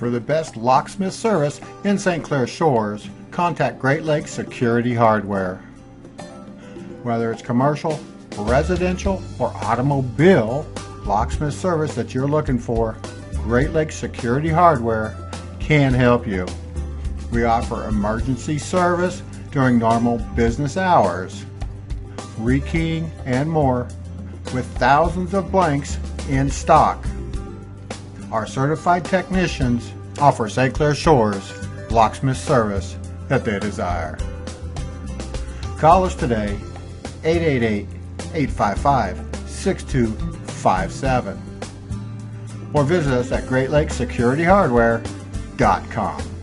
For the best locksmith service in St. Clair Shores, contact Great Lakes Security Hardware. Whether it's commercial, residential, or automobile locksmith service that you're looking for, Great Lakes Security Hardware can help you. We offer emergency service during normal business hours, rekeying, and more, with thousands of blanks in stock. Our certified technicians offer St. Clair Shores locksmith service that they desire. Call us today, 888-855-6257, or visit us at GreatLakesSecurityHardware.com.